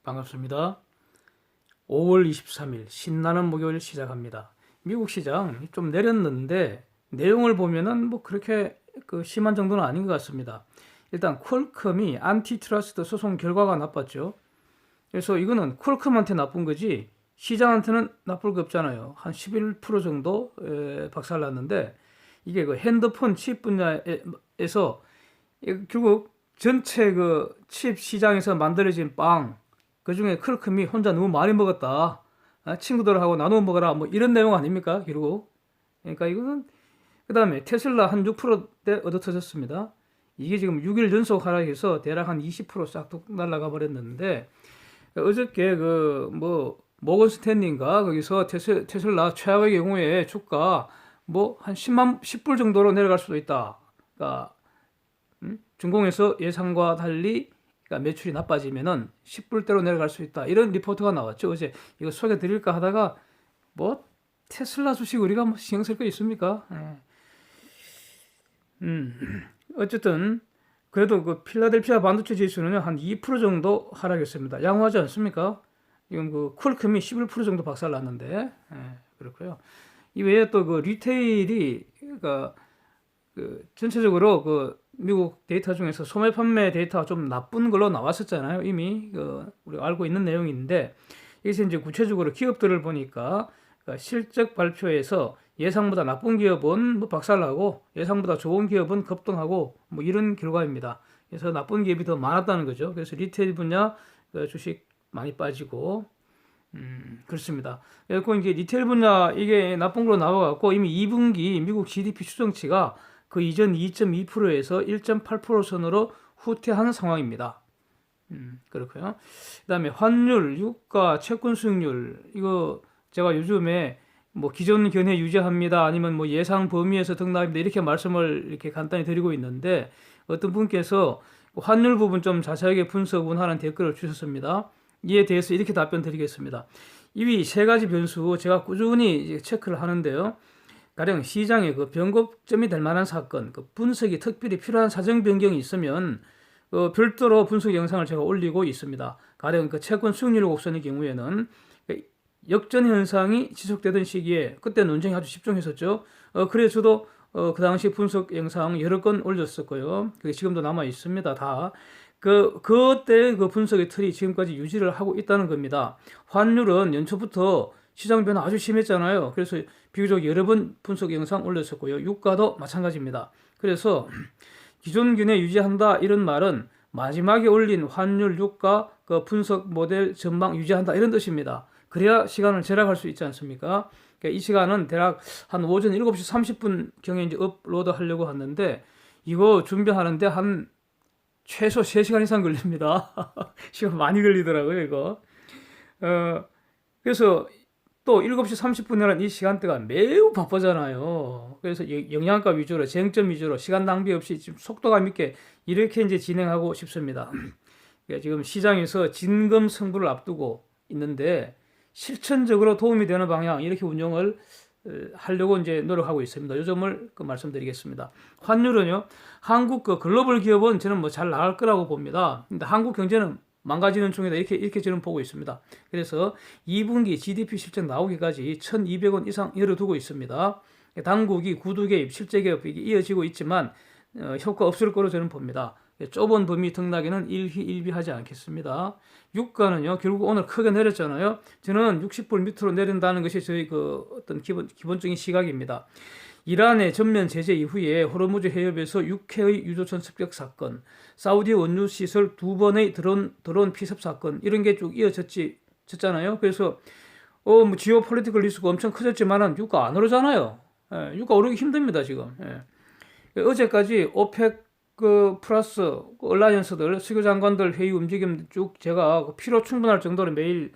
반갑습니다. 5월 23일 신나는 목요일 시작합니다. 미국 시장 좀 내렸는데 내용을 보면은 뭐 그렇게 심한 정도는 아닌 것 같습니다. 일단 퀄컴이 안티트러스트 소송 결과가 나빴죠. 그래서 이거는 퀄컴한테 나쁜 거지 시장한테는 나쁠 게 없잖아요. 한 11% 정도 박살났는데 이게 그 핸드폰 칩 분야에서 결국 전체 그 칩 시장에서 만들어진 빵, 그 중에 퀄컴이 혼자 너무 많이 먹었다. 친구들하고 나눠 먹어라. 뭐 이런 내용 아닙니까? 결국. 그러니까 이거는 그 다음에 테슬라 한 6%대 얻어 터졌습니다. 이게 지금 6일 연속 하락해서 대략 한 20% 싹둑 날아가 버렸는데 어저께 그 뭐 모건 스탠리인가 거기서 테슬라 최악의 경우에 주가 뭐 한 10불 정도로 내려갈 수도 있다. 그러니까 중공에서 예상과 달리 그러니까 매출이 나빠지면은 10불대로 내려갈 수 있다. 이런 리포트가 나왔죠. 어제 이거 소개 드릴까 하다가 뭐 테슬라 주식 우리가 뭐 신경 쓸 거 있습니까? 어쨌든 그래도 그 필라델피아 반도체 지수는 한 2% 정도 하락했습니다. 양호하지 않습니까? 지금 그 퀄컴이 11% 정도 박살났는데 그렇고요. 이 외에 또 그 리테일이 그러니까 그 전체적으로 그 미국 데이터 중에서 소매 판매 데이터가 좀 나쁜 걸로 나왔었잖아요. 이미 우리가 알고 있는 내용인데 여기서 이제 구체적으로 기업들을 보니까 실적 발표에서 예상보다 나쁜 기업은 뭐 박살나고 예상보다 좋은 기업은 급등하고 뭐 이런 결과입니다. 그래서 나쁜 기업이 더 많았다는 거죠. 그래서 리테일 분야 주식 많이 빠지고 그렇습니다. 그리고 이제 리테일 분야 이게 나쁜 걸로 나와갖고 이미 2분기 미국 GDP 추정치가 그 이전 2.2%에서 1.8% 선으로 후퇴한 상황입니다. 그렇고요. 그다음에 환율, 유가, 채권 수익률 이거 제가 요즘에 뭐 기존 견해 유지합니다. 아니면 뭐 예상 범위에서 등락입니다. 이렇게 말씀을 이렇게 간단히 드리고 있는데 어떤 분께서 환율 부분 좀 자세하게 분석 원하는 댓글을 주셨습니다. 이에 대해서 이렇게 답변 드리겠습니다. 이 세 가지 변수 제가 꾸준히 체크를 하는데요. 가령 시장에 그 변곡점이 될 만한 사건, 그 분석이 특별히 필요한 사정 변경이 있으면 별도로 분석 영상을 제가 올리고 있습니다. 가령 그 채권 수익률 곡선의 경우에는 역전 현상이 지속되던 시기에 그때 논쟁이 아주 집중했었죠. 그래서 저도 그 당시 분석 영상 여러 건 올렸었고요. 그게 지금도 남아 있습니다. 다. 그때 그 분석의 틀이 지금까지 유지를 하고 있다는 겁니다. 환율은 연초부터 시장 변화 아주 심했잖아요. 그래서 비교적 여러 번 분석 영상 올렸었고요. 유가도 마찬가지입니다. 그래서 기존 균에 유지한다 이런 말은 마지막에 올린 환율 유가 그 분석 모델 전망 유지한다 이런 뜻입니다. 그래야 시간을 절약할 수 있지 않습니까? 그러니까 이 시간은 대략 한 오전 7시 30분 경에 이제 업로드 하려고 하는데 이거 준비하는데 한 최소 3시간 이상 걸립니다. 시간 많이 걸리더라고요, 이거. 그래서 또 7시 30분이라는 이 시간대가 매우 바쁘잖아요. 그래서 영양가 위주로, 쟁점 위주로, 시간 낭비 없이 좀 속도감 있게 이렇게 이제 진행하고 싶습니다. 그러니까 지금 시장에서 진검 승부를 앞두고 있는데 실천적으로 도움이 되는 방향 이렇게 운영을 하려고 이제 노력하고 있습니다. 이 점을 말씀드리겠습니다. 환율은요, 한국 글로벌 기업은 저는 뭐 잘 나갈 거라고 봅니다. 근데 한국 경제는 망가지는 중이다. 이렇게 저는 보고 있습니다. 그래서 2분기 GDP 실적 나오기까지 1,200원 이상 열어두고 있습니다. 당국이 구두 개입, 실제 개입이 이어지고 있지만 효과 없을 거로 저는 봅니다. 좁은 범위 등락에는 일희일비하지 않겠습니다. 유가는요, 결국 오늘 크게 내렸잖아요. 저는 60불 밑으로 내린다는 것이 저희 어떤 기본적인 시각입니다. 이란의 전면 제재 이후에 호르무즈 해협에서 6회의 유조선 습격 사건, 사우디 원유 시설 2번의 드론 피습 사건 이런 게 쭉 이어졌잖아요. 그래서 뭐 지오폴리티컬 리스크가 엄청 커졌지만은 유가 안 오르잖아요. 유가 오르기 힘듭니다 지금. 어제까지 오펙 플러스 얼라이언스들 수교 장관들 회의 움직임 쭉 제가 필요 충분할 정도로 매일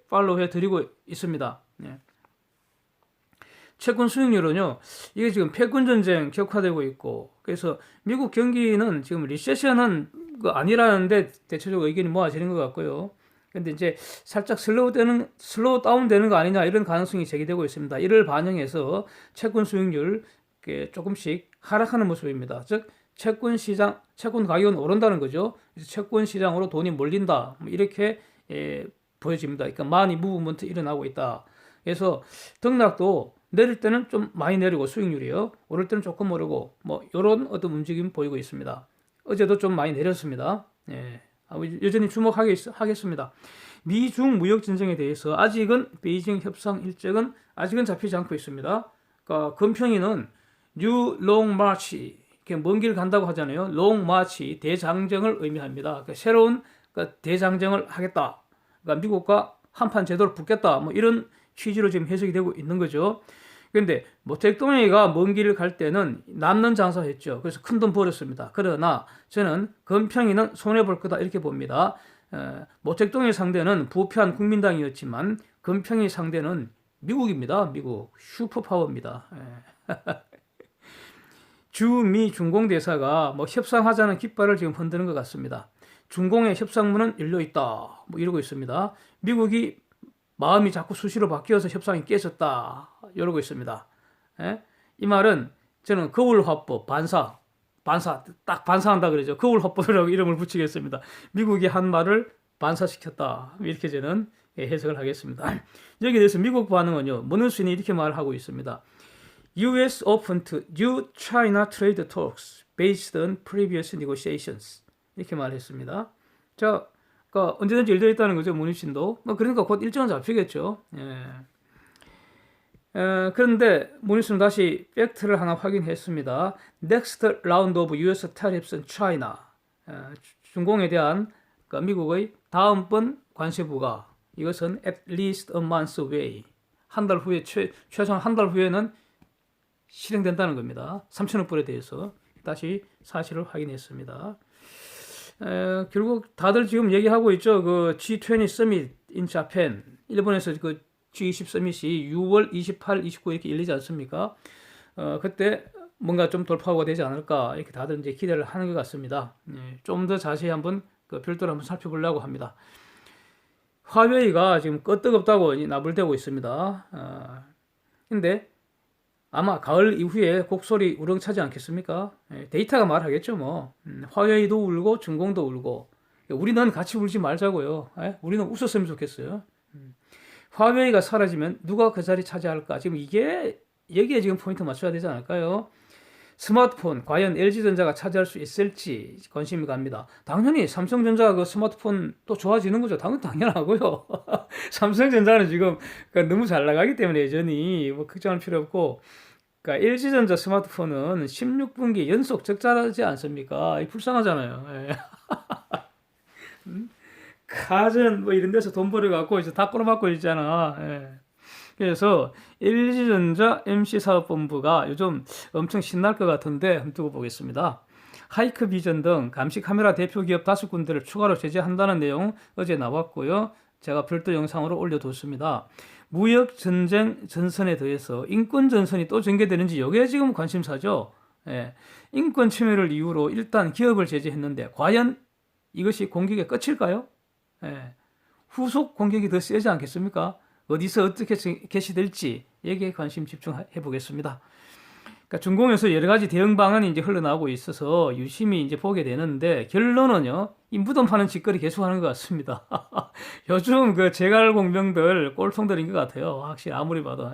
팔로우해 드리고 있습니다. 채권 수익률은요, 이게 지금 패권 전쟁 격화되고 있고, 그래서 미국 경기는 지금 리세션은 아니라는데 대체적으로 의견이 모아지는 것 같고요. 근데 이제 살짝 슬로우 다운 되는 거 아니냐 이런 가능성이 제기되고 있습니다. 이를 반영해서 채권 수익률 조금씩 하락하는 모습입니다. 즉 채권 가격은 오른다는 거죠. 그래서 채권 시장으로 돈이 몰린다. 뭐 이렇게 보여집니다. 그러니까 많이 무브먼트 일어나고 있다. 그래서 등락도 내릴 때는 좀 많이 내리고 수익률이요. 오를 때는 조금 오르고 뭐 이런 어떤 움직임 보이고 있습니다. 어제도 좀 많이 내렸습니다. 예. 여전히 주목하겠습니다. 미중 무역 전쟁에 대해서 아직은 베이징 협상 일정은 아직은 잡히지 않고 있습니다. 그러니까 금평이는 뉴 롱 마치 이렇게 먼 길 간다고 하잖아요. 롱 마치 대장정을 의미합니다. 그러니까 새로운 대장정을 하겠다. 그러니까 미국과 한판 제대로 붙겠다. 뭐 이런 취지로 지금 해석이 되고 있는 거죠. 그런데 모택동해가 먼 길을 갈 때는 남는 장사했죠. 그래서 큰 돈 벌었습니다. 그러나 저는 금평이는 손해볼 거다 이렇게 봅니다. 모택동해 상대는 부패한 국민당이었지만 금평이 상대는 미국입니다. 미국 슈퍼파워입니다. 주미 중공 대사가 뭐 협상하자는 깃발을 지금 흔드는 것 같습니다. 중공의 협상문은 열려 있다. 뭐 이러고 있습니다. 미국이 마음이 자꾸 수시로 바뀌어서 협상이 깨졌다. 이러고 있습니다. 예? 이 말은 저는 거울화법 반사 딱 반사한다 그러죠. 거울화법이라고 이름을 붙이겠습니다. 미국이 한 말을 반사시켰다. 이렇게 저는 해석을 하겠습니다. 여기에 대해서 미국 반응은요. 머누스인이 이렇게 말하고 있습니다. US opened new China trade talks based on previous negotiations. 이렇게 말했습니다. 자, 그러니까 언제든지 열려 있다는 거죠. 머누스인도. 그러니까 곧 일정은 잡히겠죠. 예. 그런데 머누스는 다시 팩트를 하나 확인했습니다. Next round of US tariffs on China. 중공에 대한 그러니까 미국의 다음번 관세부가 이것은 at least a month away. 한 달 후에 최소한 한 달 후에는 실행된다는 겁니다. 3천억 불에 대해서 다시 사실을 확인했습니다. 결국 다들 지금 얘기하고 있죠. 그 G20 서밋 in Japan, 일본에서 그 G20 서밋이 6월 28, 29 이렇게 열리지 않습니까? 그때 뭔가 좀 돌파구가 되지 않을까 이렇게 다들 이제 기대를 하는 것 같습니다. 좀 더 자세히 한번 그 별도로 한번 살펴보려고 합니다. 화웨이가 지금 끄떡없다고 나불대고 있습니다. 근데 아마 가을 이후에 곡소리 우렁차지 않겠습니까? 데이터가 말하겠죠, 뭐. 화웨이도 울고 중공도 울고. 우리는 같이 울지 말자고요. 우리는 웃었으면 좋겠어요. 화웨이가 사라지면 누가 그 자리 차지할까? 지금 여기에 지금 포인트 맞춰야 되지 않을까요? 스마트폰, 과연 LG전자가 차지할 수 있을지 관심이 갑니다. 당연히 삼성전자가 그 스마트폰 또 좋아지는 거죠. 당연하고요. 삼성전자는 지금 너무 잘 나가기 때문에 여전히 뭐 걱정할 필요 없고, 그러니까 LG전자 스마트폰은 16분기 연속 적자라지 않습니까? 불쌍하잖아요. 가전 뭐 이런 데서 돈 벌어갖고 이제 다 꼬로박고 있잖아. 그래서 LG전자 MC사업본부가 요즘 엄청 신날 것 같은데 한번 두고 보겠습니다. 하이크비전 등 감시 카메라 대표 기업 5군데를 추가로 제재한다는 내용 어제 나왔고요. 제가 별도 영상으로 올려뒀습니다. 무역 전쟁 전선에 더해서 인권 전선이 또 전개되는지 이게 지금 관심사죠. 인권 침해를 이유로 일단 기업을 제재했는데 과연 이것이 공격의 끝일까요? 후속 공격이 더 세지 않겠습니까? 어디서 어떻게 개시될지 여기에 관심 집중해 보겠습니다. 그러니까 중공에서 여러 가지 대응 방안이 이제 흘러나오고 있어서 유심히 이제 보게 되는데 결론은요, 이 무덤 파는 짓거리 계속하는 것 같습니다. 요즘 그 제갈 공병들 꼴통들인 것 같아요. 확실히 아무리 봐도.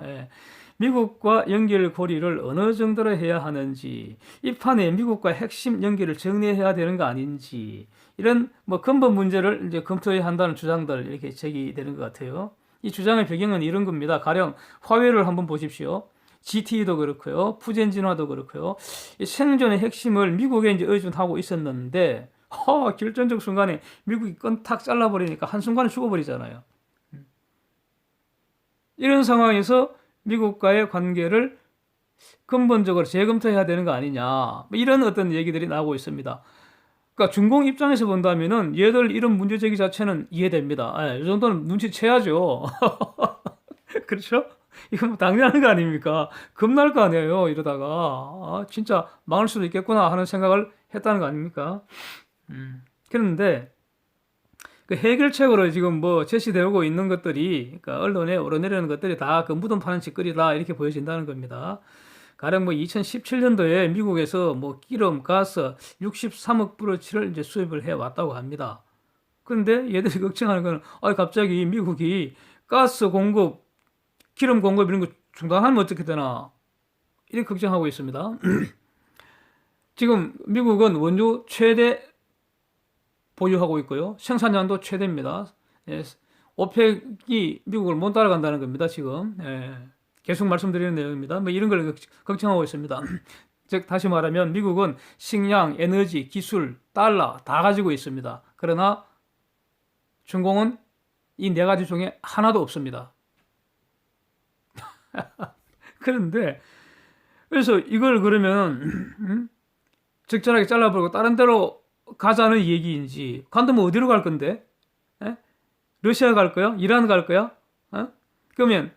미국과 연결고리를 어느 정도로 해야 하는지, 이 판에 미국과 핵심 연결을 정리해야 되는 거 아닌지, 이런 뭐 근본 문제를 이제 검토해야 한다는 주장들 이렇게 제기되는 것 같아요. 이 주장의 배경은 이런 겁니다. 가령 화웨이를 한번 보십시오. GTE도 그렇고요. 푸젠진화도 그렇고요. 이 생존의 핵심을 미국에 이제 의존하고 있었는데 결정적 순간에 미국이 끈 탁 잘라버리니까 한순간에 죽어버리잖아요. 이런 상황에서 미국과의 관계를 근본적으로 재검토해야 되는 거 아니냐. 뭐 이런 어떤 얘기들이 나오고 있습니다. 그러니까 중공 입장에서 본다면은 얘들 이런 문제 제기 자체는 이해됩니다. 이 정도는 눈치채야죠. 그렇죠? 이건 뭐 당연한 거 아닙니까? 겁날 거 아니에요. 이러다가 진짜 망할 수도 있겠구나 하는 생각을 했다는 거 아닙니까? 그런데 그 해결책으로 지금 뭐 제시되고 있는 것들이, 그러니까 언론에 오르내리는 것들이 다 그 무덤 파는 짓거리다 이렇게 보여진다는 겁니다. 가령 뭐 2017년도에 미국에서 뭐 기름, 가스 63억 불어치를 이제 수입을 해 왔다고 합니다. 그런데 얘들이 걱정하는 거는 갑자기 미국이 가스 공급, 기름 공급 이런 거 중단하면 어떻게 되나 이렇게 걱정하고 있습니다. 지금 미국은 원유 최대 보유하고 있고요. 생산량도 최대입니다. 예, 오펙이 미국을 못 따라간다는 겁니다. 지금 계속 말씀드리는 내용입니다. 뭐 이런 걸 걱정하고 있습니다. 즉 다시 말하면 미국은 식량, 에너지, 기술, 달러 다 가지고 있습니다. 그러나 중공은 이 네 가지 중에 하나도 없습니다. 그런데 그래서 이걸 그러면 적절하게 잘라버리고 다른 데로 가자는 얘기인지 간다면 어디로 갈 건데? 에? 러시아 갈 거야? 이란 갈 거야? 그러면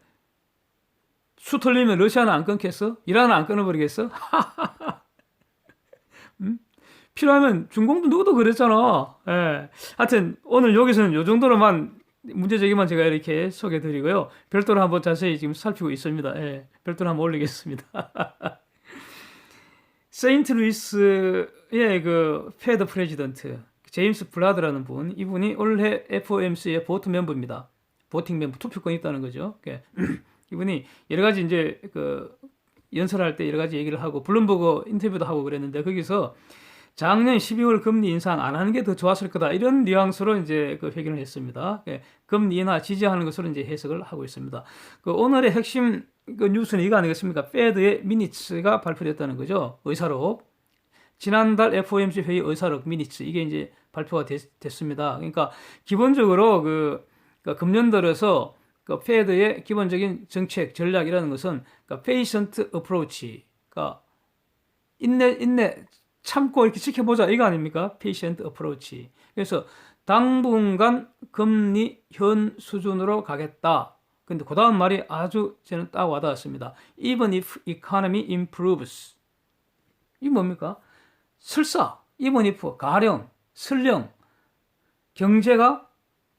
수 털리면 러시아는 안 끊겠어? 이란은 안 끊어버리겠어? 필요하면 중공도 누구도 그랬잖아. 하여튼 오늘 여기서는 요 정도로만 문제 제기만 제가 이렇게 소개해드리고요. 별도로 한번 자세히 지금 살피고 있습니다. 별도로 한번 올리겠습니다. 세인트루이스의 그 페드 프레지던트 제임스 블라드라는 분, 이분이 올해 FOMC의 보트 멤버입니다. 보팅 멤버, 투표권이 있다는 거죠. 이분이 여러 가지 이제 그 연설할 때 여러 가지 얘기를 하고 블룸버그 인터뷰도 하고 그랬는데 거기서 작년 12월 금리 인상 안 하는 게 더 좋았을 거다 이런 뉘앙스로 이제 그 회견을 했습니다. 금리 인하 지지하는 것으로 이제 해석을 하고 있습니다. 그 오늘의 핵심 그 뉴스는 이거 아니겠습니까? 페드의 미니츠가 발표됐다는 거죠. 의사록. 지난달 FOMC 회의 의사록 미니츠 이게 이제 발표가 됐습니다. 그러니까 기본적으로 그 금년 들어서 그 페드의 기본적인 정책 전략이라는 것은 페이션트 어프로치, 그러니까 인내 참고 이렇게 지켜보자 이거 아닙니까? 페이션트 어프로치. 그래서 당분간 금리 현 수준으로 가겠다. 근데 그 다음 말이 아주 저는 딱 와닿았습니다. Even if economy improves. 이게 뭡니까? 설사, even if, 가령, 설령, 경제가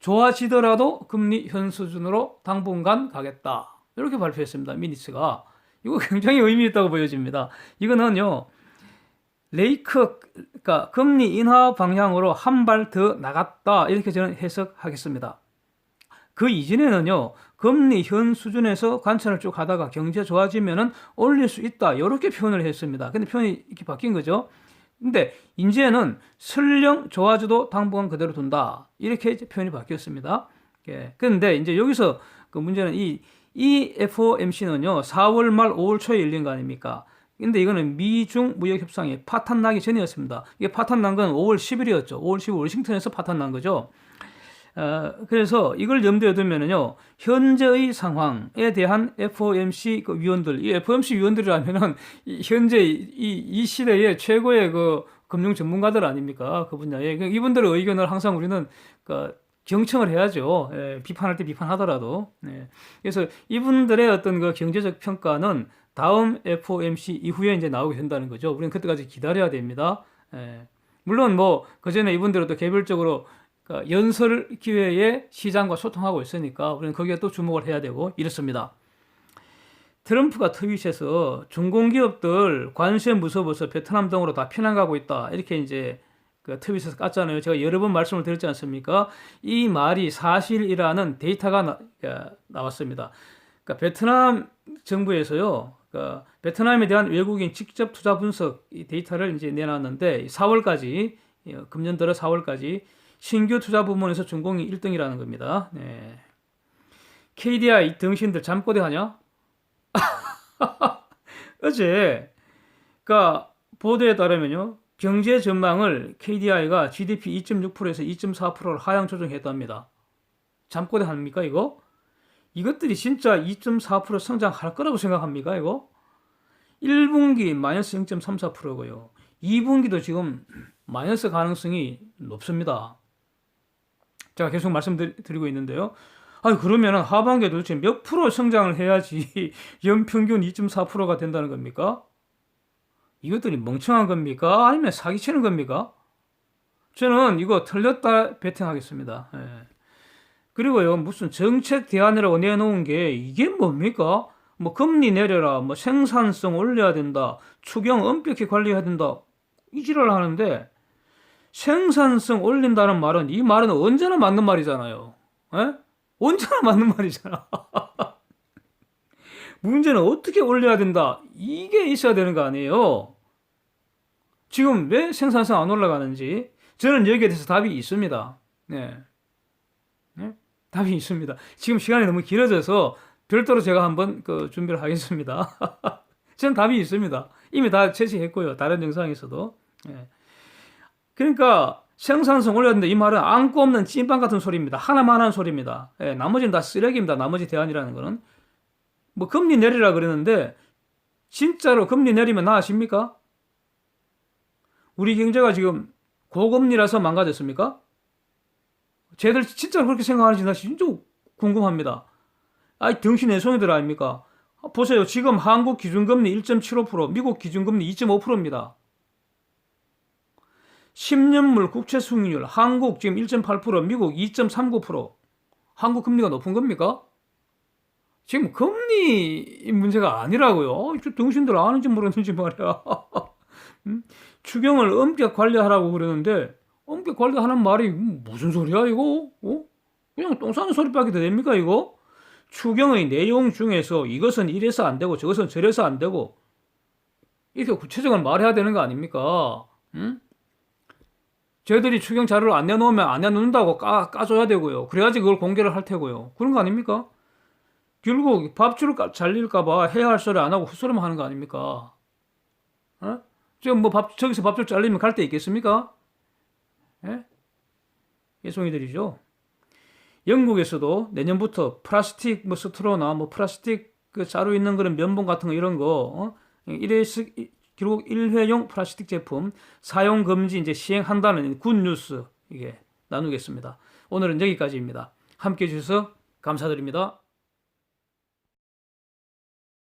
좋아지더라도 금리 현 수준으로 당분간 가겠다. 이렇게 발표했습니다. 미니츠가. 이거 굉장히 의미 있다고 보여집니다. 이거는요, 그러니까 금리 인하 방향으로 한 발 더 나갔다. 이렇게 저는 해석하겠습니다. 그 이전에는요, 금리 현 수준에서 관찰을 쭉 하다가 경제 좋아지면은 올릴 수 있다. 이렇게 표현을 했습니다. 근데 표현이 이렇게 바뀐 거죠. 근데 이제는 설령 좋아져도 당분간 그대로 둔다. 이렇게 표현이 바뀌었습니다. 그런데 이제 여기서 그 문제는 이 FOMC는요, 4월 말 5월 초에 열린 거 아닙니까? 근데 이거는 미중 무역 협상이 파탄 나기 전이었습니다. 이게 파탄 난 건 5월 10일이었죠. 5월 10일 워싱턴에서 파탄 난 거죠. 그래서 이걸 염두에 두면은요, 현재의 상황에 대한 FOMC 그 위원들, 이 FOMC 위원들이라면은 현재 이 시대의 최고의 그 금융 전문가들 아닙니까? 그 분야에. 이분들의 의견을 항상 우리는 경청을 해야죠. 비판할 때 비판하더라도. 그래서 이분들의 어떤 그 경제적 평가는 다음 FOMC 이후에 이제 나오게 된다는 거죠. 우리는 그때까지 기다려야 됩니다. 물론 뭐, 그 전에 이분들은 또 개별적으로 연설 기회에 시장과 소통하고 있으니까 우리는 거기에 또 주목을 해야 되고 이렇습니다. 트럼프가 트윗에서 중공기업들 관세 무서워서 베트남 등으로 다 피난가고 있다. 이렇게 이제 그 트윗에서 깠잖아요. 제가 여러 번 말씀을 드렸지 않습니까? 이 말이 사실이라는 데이터가 나왔습니다. 그러니까 베트남 정부에서요, 베트남에 대한 외국인 직접 투자 분석 이 데이터를 이제 내놨는데 4월까지 금년 들어 4월까지 신규 투자 부문에서 중공이 1등이라는 겁니다. KDI 등신들 잠꼬대 하냐? 어제 보도에 따르면요, 경제 전망을 KDI가 GDP 2.6%에서 2.4%를 하향 조정했답니다. 잠꼬대 합니까 이거? 이것들이 진짜 2.4% 성장할 거라고 생각합니까 이거? 1분기 마이너스 0.34%고요. 2분기도 지금 마이너스 가능성이 높습니다. 제가 계속 말씀드리고 있는데요. 그러면 하반기에 도대체 몇 프로 성장을 해야지 연평균 2.4%가 된다는 겁니까? 이것들이 멍청한 겁니까? 아니면 사기치는 겁니까? 저는 이거 틀렸다 베팅하겠습니다. 그리고요, 무슨 정책 대안이라고 내놓은 게 이게 뭡니까? 뭐 금리 내려라, 뭐 생산성 올려야 된다, 추경 엄격히 관리해야 된다, 이 지랄을 하는데 생산성 올린다는 말은 이 말은 언제나 맞는 말이잖아요. 에? 언제나 맞는 말이잖아. 문제는 어떻게 올려야 된다. 이게 있어야 되는 거 아니에요. 지금 왜 생산성 안 올라가는지 저는 여기에 대해서 답이 있습니다. 네. 네? 답이 있습니다. 지금 시간이 너무 길어져서 별도로 제가 한번 그 준비를 하겠습니다. 저는 답이 있습니다. 이미 다 제시했고요. 다른 영상에서도. 예. 그러니까 생산성 올렸는데 이 말은 안고 없는 찐빵 같은 소리입니다. 하나만 하는 소리입니다. 예, 나머지는 다 쓰레기입니다. 나머지 대안이라는 거는. 뭐 금리 내리라 그러는데 진짜로 금리 내리면 나아집니까? 우리 경제가 지금 고금리라서 망가졌습니까? 쟤들 진짜로 그렇게 생각하는지 나 진짜 궁금합니다. 아이 등신 애송이들 아닙니까? 보세요. 지금 한국 기준금리 1.75%, 미국 기준금리 2.5%입니다. 10년물 국채 수익률, 한국 지금 1.8%, 미국 2.39%. 한국 금리가 높은 겁니까? 지금 금리 문제가 아니라고요. 저 등신들 아는지 모르는지 말이야. 추경을 엄격 관리하라고 그러는데 엄격 관리하는 말이 무슨 소리야 이거? 그냥 똥 싸는 소리밖에 더 됩니까 이거? 추경의 내용 중에서 이것은 이래서 안 되고 저것은 저래서 안 되고 이렇게 구체적으로 말해야 되는 거 아닙니까? 저희들이 추경 자료를 안 내놓으면 안 내놓는다고 까줘야 되고요. 그래야지 그걸 공개를 할 테고요. 그런 거 아닙니까? 결국 밥줄 잘릴까봐 해야 할 소리 안 하고 헛소리만 하는 거 아닙니까? 지금 뭐 저기서 밥줄 잘리면 갈 데 있겠습니까? 예? 예송이들이죠. 영국에서도 내년부터 플라스틱 뭐 스트로나 뭐 플라스틱 그 자루 있는 그런 면봉 같은 거 이런 거 결국 일회용 플라스틱 제품 사용 금지 이제 시행한다는 굿 뉴스 이게 나누겠습니다. 오늘은 여기까지입니다. 함께 해주셔서 감사드립니다.